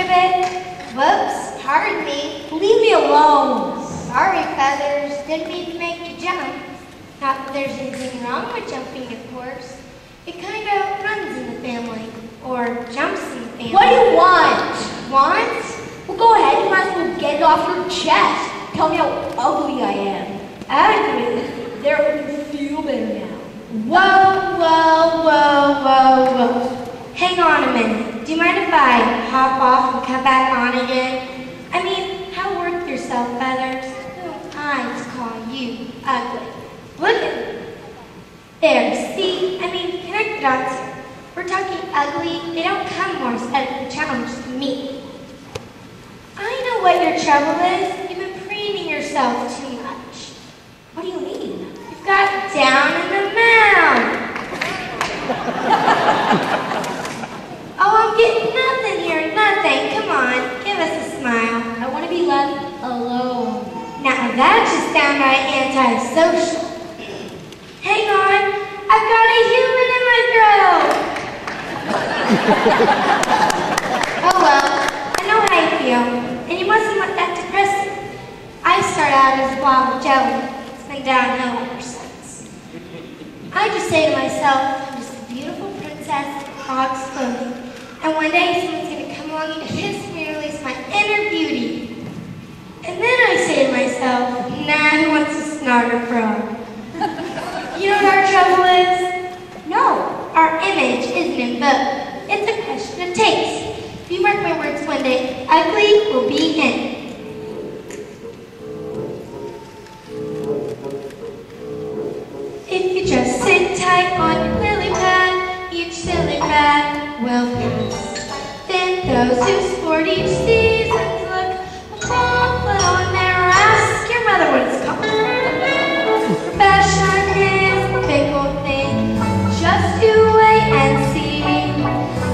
of it. Whoops, pardon me. Leave me alone. Sorry, Feathers. Didn't mean to make you jump. Not that there's anything wrong with jumping, of course. It kind of runs in the family. Or jumps in the family. What do you want? Want? Well, go ahead. You might as well get it off your chest. Tell me how ugly I am. Ugly? There, you feel better now. Whoa, whoa, whoa, whoa, whoa. Hang on a minute. Do you mind if I hop off and come back on again? I mean, how worth yourself, Feathers? Who am I to call you ugly? Look at me. There, see? I mean, connect the dots here. We're talking ugly. They don't come more aesthetically challenged to me. I know what your trouble is. You've been preening yourself too much. What do you mean? You've got down in the mouth. Oh, I'm getting nothing here, nothing. Come on, give us a smile. I want to be left alone. Now that's just downright antisocial. Hang on, I've got a human in my throat. Oh well, I know how you feel, and you mustn't let that depress you. I started out as a blob of jelly. It's been downhill ever since. I just say to myself, I'm just a beautiful princess in Hog's clothing, and one day someone's going to come along and kiss me and release my inner beauty. And then I say to myself, nah, who wants to snark a frog? You know what our trouble is? No, our image isn't in vogue. It's a question of taste. If you mark my words one day, ugly will be in. If you just sit tight on your lily pad, each silly fad will pass. Then those who sport each season's look will put on their ask your mother what it's called. Fashion is a fickle thing. Just you wait and see.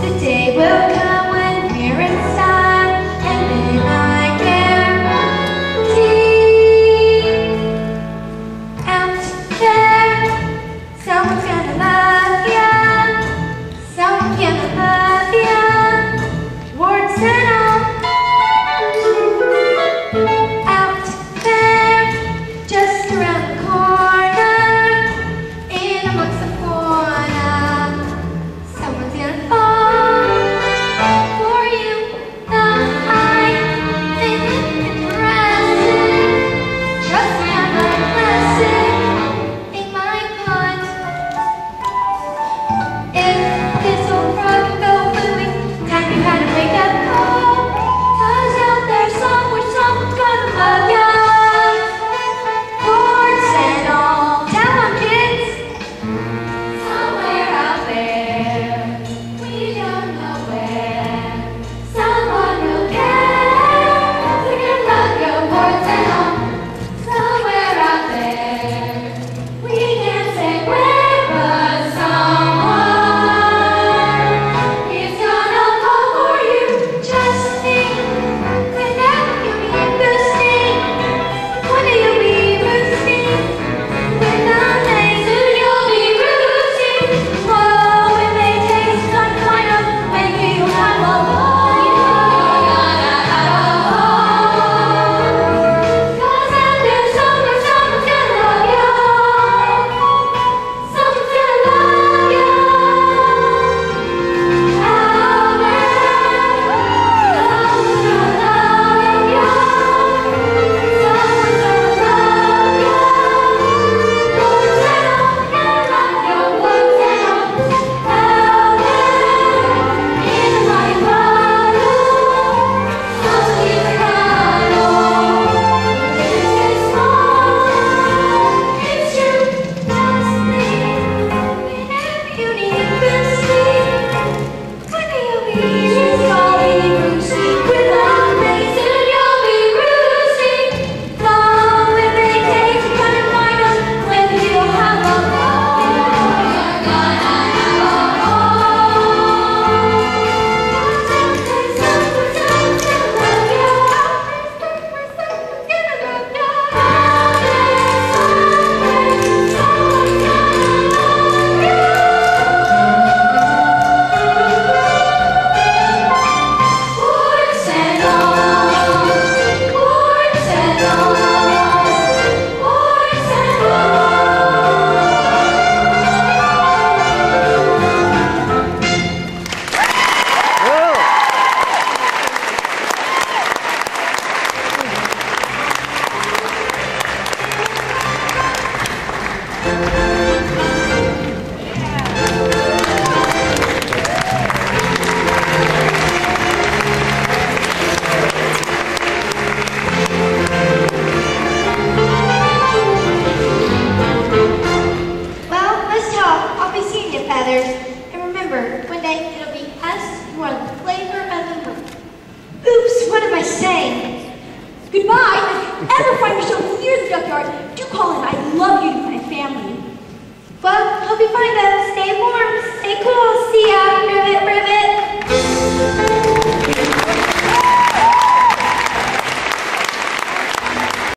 The day will come when we're inside, and then I guarantee out there, someone's gonna love ya. Someone's gonna love ya. Warts and all. I'll be fine though. Stay warm, stay cool. See ya after